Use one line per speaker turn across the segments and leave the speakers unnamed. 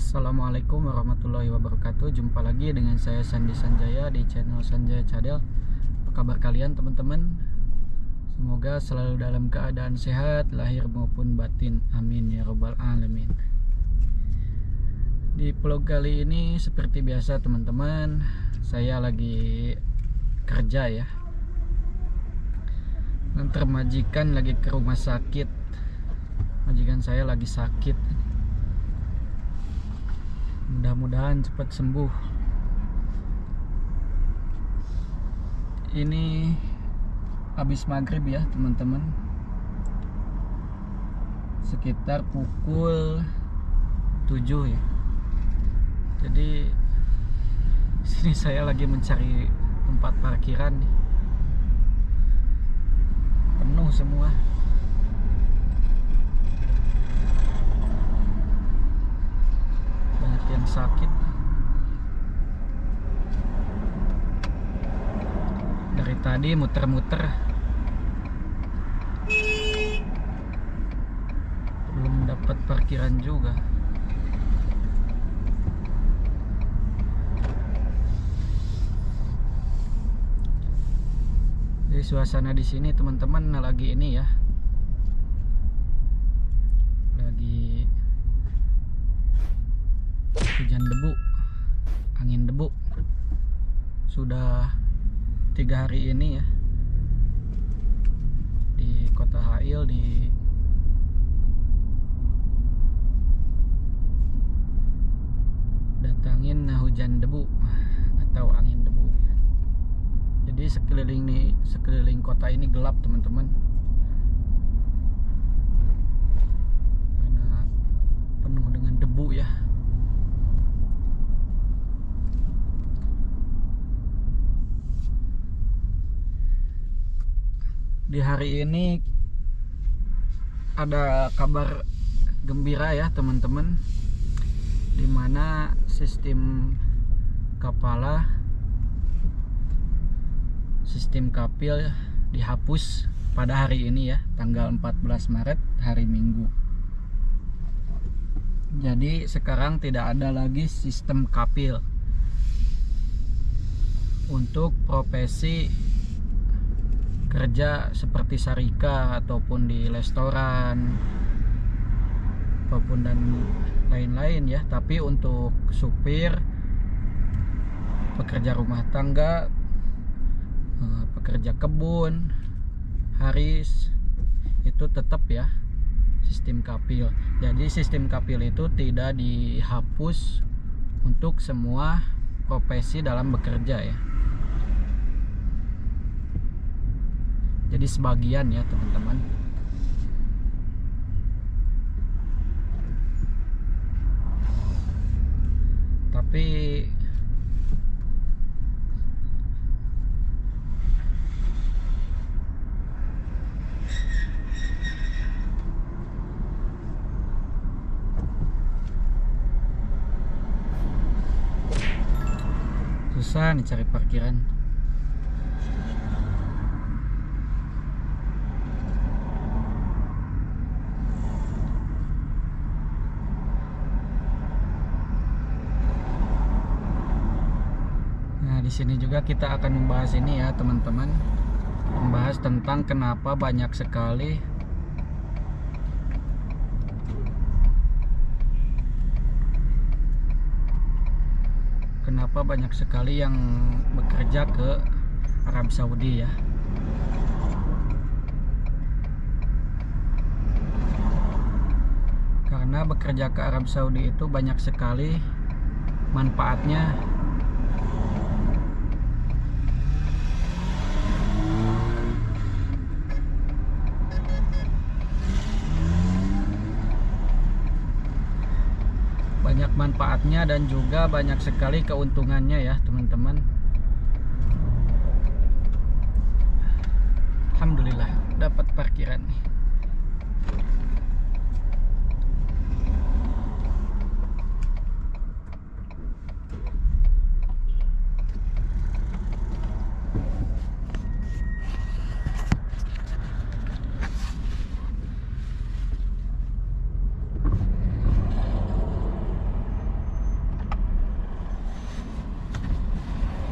Assalamualaikum warahmatullahi wabarakatuh. Jumpa lagi dengan saya Sandi Sanjaya di channel Sanjaya Cadel. Apa kabar kalian teman-teman? Semoga selalu dalam keadaan sehat lahir maupun batin. Amin ya robbal alamin. Di vlog kali ini seperti biasa teman-teman, saya lagi kerja ya. Nanti majikan lagi ke rumah sakit. Majikan saya lagi sakit. Mudah-mudahan cepat sembuh. Ini habis maghrib ya teman-teman, sekitar pukul 7 ya. Jadi sini saya lagi mencari tempat parkiran nih. Penuh semua. Banyak yang sakit. Dari tadi muter-muter belum dapat parkiran juga. Jadi suasana di sini teman-teman lagi ini ya, lagi hujan debu, angin debu. Sudah 3 hari ini ya di Kota Hail datangin hujan debu atau angin debu. Jadi sekeliling kota ini gelap teman-teman, karena penuh dengan debu ya. Di hari ini ada kabar gembira ya teman-teman, dimana sistem kapil dihapus pada hari ini ya, tanggal 14 Maret hari Minggu. Jadi sekarang tidak ada lagi sistem kapil untuk profesi kerja seperti sarika ataupun di restoran apapun dan lain-lain ya. Tapi untuk supir, pekerja rumah tangga, pekerja kebun, haris, itu tetap ya sistem kapil. Jadi sistem kapil itu tidak dihapus untuk semua profesi dalam bekerja ya. Jadi sebagian ya teman-teman. Tapi susah nih cari parkiran. Di sini juga kita akan membahas ini ya teman-teman, membahas tentang kenapa banyak sekali yang bekerja ke Arab Saudi ya. Karena bekerja ke Arab Saudi itu banyak sekali manfaatnya. Banyak manfaatnya dan juga banyak sekali keuntungannya ya teman-teman. Alhamdulillah dapat parkiran nih.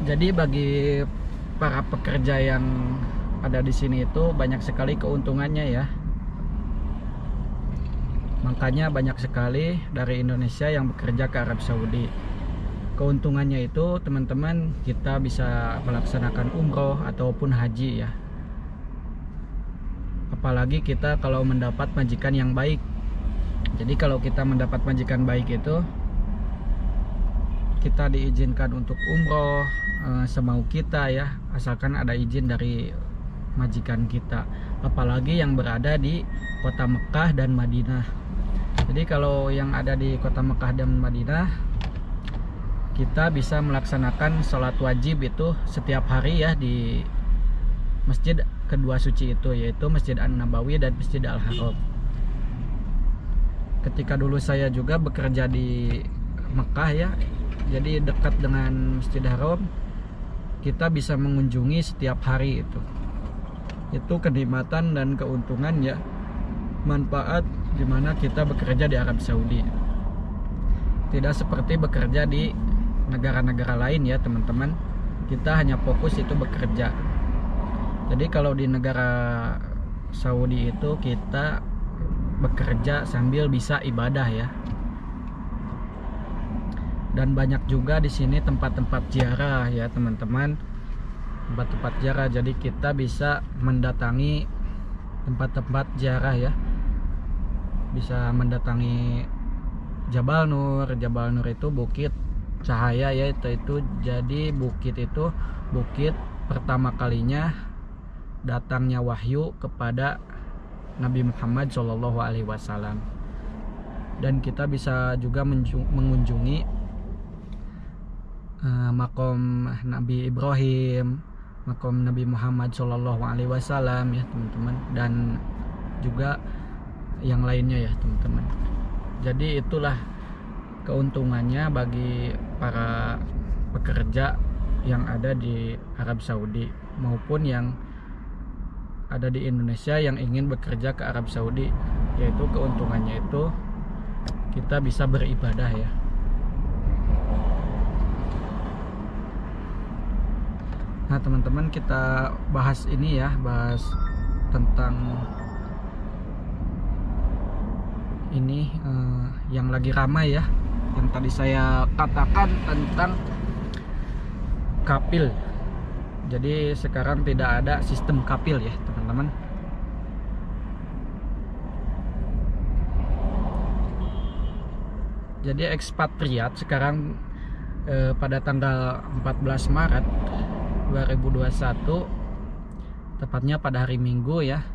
Jadi bagi para pekerja yang ada di sini itu banyak sekali keuntungannya ya. Makanya banyak sekali dari Indonesia yang bekerja ke Arab Saudi. Keuntungannya itu teman-teman, kita bisa melaksanakan umroh ataupun haji ya. Apalagi kita kalau mendapat majikan yang baik. Jadi kalau kita mendapat majikan baik itu, kita diizinkan untuk umroh semau kita ya, asalkan ada izin dari majikan kita. Apalagi yang berada di kota Mekah dan Madinah. Jadi kalau yang ada di kota Mekah dan Madinah, kita bisa melaksanakan sholat wajib itu setiap hari ya di masjid kedua suci itu, yaitu Masjid An-Nabawi dan Masjid Al-Haram. Ketika dulu saya juga bekerja di Mekah ya, jadi dekat dengan Masjid Haram, kita bisa mengunjungi setiap hari itu. Itu kenikmatan dan keuntungan ya, manfaat dimana kita bekerja di Arab Saudi. Tidak seperti bekerja di negara-negara lain ya teman-teman. Kita hanya fokus itu bekerja. Jadi kalau di negara Saudi itu kita bekerja sambil bisa ibadah ya. Dan banyak juga di sini tempat-tempat ziarah ya teman-teman. Tempat-tempat ziarah, jadi kita bisa mendatangi tempat-tempat ziarah ya. Bisa mendatangi Jabal Nur. Jabal Nur itu bukit cahaya ya, itu jadi bukit itu bukit pertama kalinya datangnya wahyu kepada Nabi Muhammad SAW. Dan kita bisa juga mengunjungi makom Nabi Ibrahim, makom Nabi Muhammad SAW ya teman-teman, dan juga yang lainnya ya teman-teman. Jadi itulah keuntungannya bagi para pekerja yang ada di Arab Saudi maupun yang ada di Indonesia yang ingin bekerja ke Arab Saudi, yaitu keuntungannya itu kita bisa beribadah ya. Nah teman-teman, kita bahas ini ya, bahas tentang ini yang lagi ramai ya, yang tadi saya katakan tentang kapil. Jadi sekarang tidak ada sistem kapil ya teman-teman. Jadi ekspatriat sekarang pada tanggal 14 Maret 2021, tepatnya pada hari Minggu ya,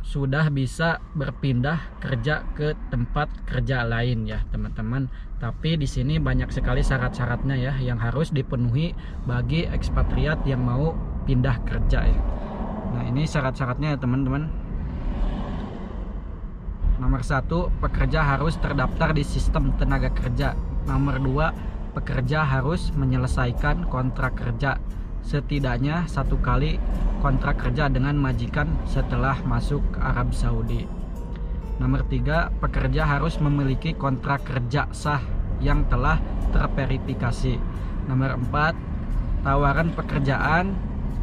sudah bisa berpindah kerja ke tempat kerja lain ya teman-teman. Tapi di sini banyak sekali syarat-syaratnya ya yang harus dipenuhi bagi ekspatriat yang mau pindah kerja ya. Nah ini syarat-syaratnya ya teman-teman. Nomor 1, pekerja harus terdaftar di sistem tenaga kerja. Nomor 2, pekerja harus menyelesaikan kontrak kerja setidaknya 1 kali kontrak kerja dengan majikan setelah masuk ke Arab Saudi. Nomor 3, pekerja harus memiliki kontrak kerja sah yang telah terverifikasi. Nomor 4, tawaran pekerjaan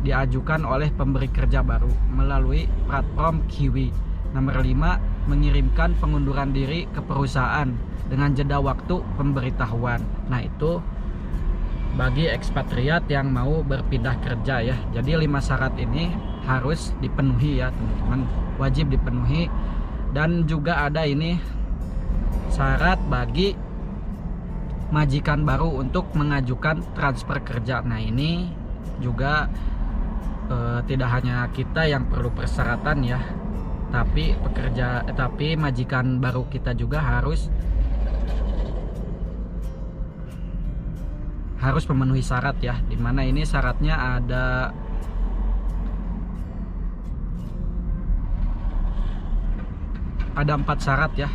diajukan oleh pemberi kerja baru melalui platform Kiwi. Nomor 5, mengirimkan pengunduran diri ke perusahaan dengan jeda waktu pemberitahuan. Nah itu bagi ekspatriat yang mau berpindah kerja ya. Jadi 5 syarat ini harus dipenuhi ya teman-teman, wajib dipenuhi. Dan juga ada ini syarat bagi majikan baru untuk mengajukan transfer kerja. Nah ini juga tidak hanya kita yang perlu persyaratan ya, tapi majikan baru kita juga harus memenuhi syarat ya. Dimana ini syaratnya ada ada 4 syarat ya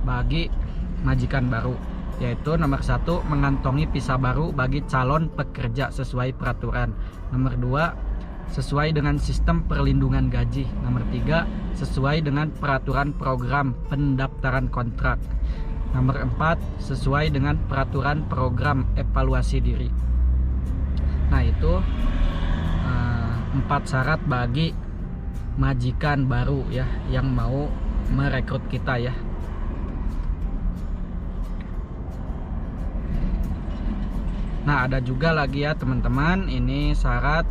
bagi majikan baru, yaitu nomor 1, mengantongi visa baru bagi calon pekerja sesuai peraturan. Nomor 2, sesuai dengan sistem perlindungan gaji. Nomor 3, sesuai dengan peraturan program pendaftaran kontrak. Nomor 4, sesuai dengan peraturan program evaluasi diri. Nah, itu 4 syarat bagi majikan baru ya yang mau merekrut kita ya. Nah, ada juga lagi ya teman-teman, ini syarat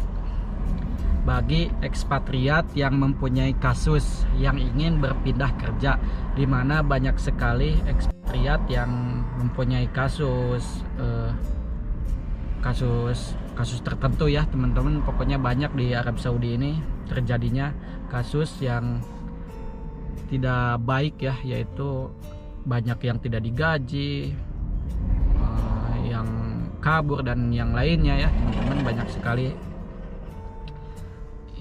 bagi ekspatriat yang mempunyai kasus yang ingin berpindah kerja, dimana banyak sekali ekspatriat yang mempunyai kasus tertentu ya teman-teman. Pokoknya banyak di Arab Saudi ini terjadinya kasus yang tidak baik ya, yaitu banyak yang tidak digaji, yang kabur dan yang lainnya ya teman-teman. Banyak sekali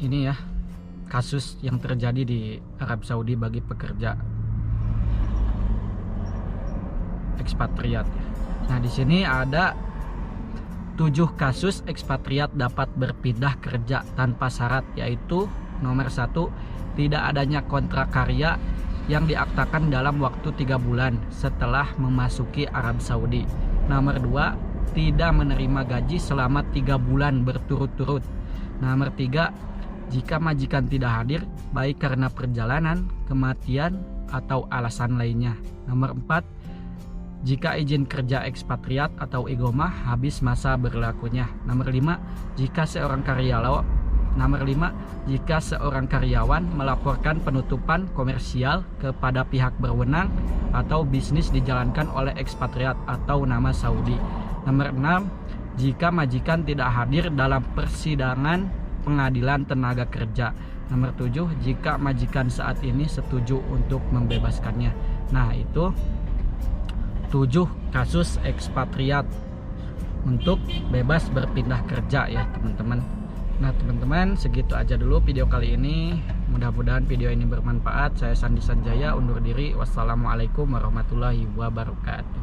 ini ya kasus yang terjadi di Arab Saudi bagi pekerja ekspatriat. Nah, di sini ada 7 kasus ekspatriat dapat berpindah kerja tanpa syarat, yaitu nomor 1, tidak adanya kontrak karya yang diaktakan dalam waktu 3 bulan setelah memasuki Arab Saudi. Nomor 2, tidak menerima gaji selama 3 bulan berturut-turut. Nomor 3, jika majikan tidak hadir, baik karena perjalanan, kematian, atau alasan lainnya. Nomor 4, jika izin kerja ekspatriat atau iqamah habis masa berlakunya. Nomor 5, jika seorang karyawan melaporkan penutupan komersial kepada pihak berwenang atau bisnis dijalankan oleh ekspatriat atau nama Saudi. Nomor 6, jika majikan tidak hadir dalam persidangan pengadilan tenaga kerja. Nomor 7, jika majikan saat ini setuju untuk membebaskannya. Nah, itu 7 kasus ekspatriat untuk bebas berpindah kerja ya teman-teman. Nah teman-teman, segitu aja dulu video kali ini. Mudah-mudahan video ini bermanfaat. Saya Sandi Sanjaya undur diri. Wassalamualaikum warahmatullahi wabarakatuh.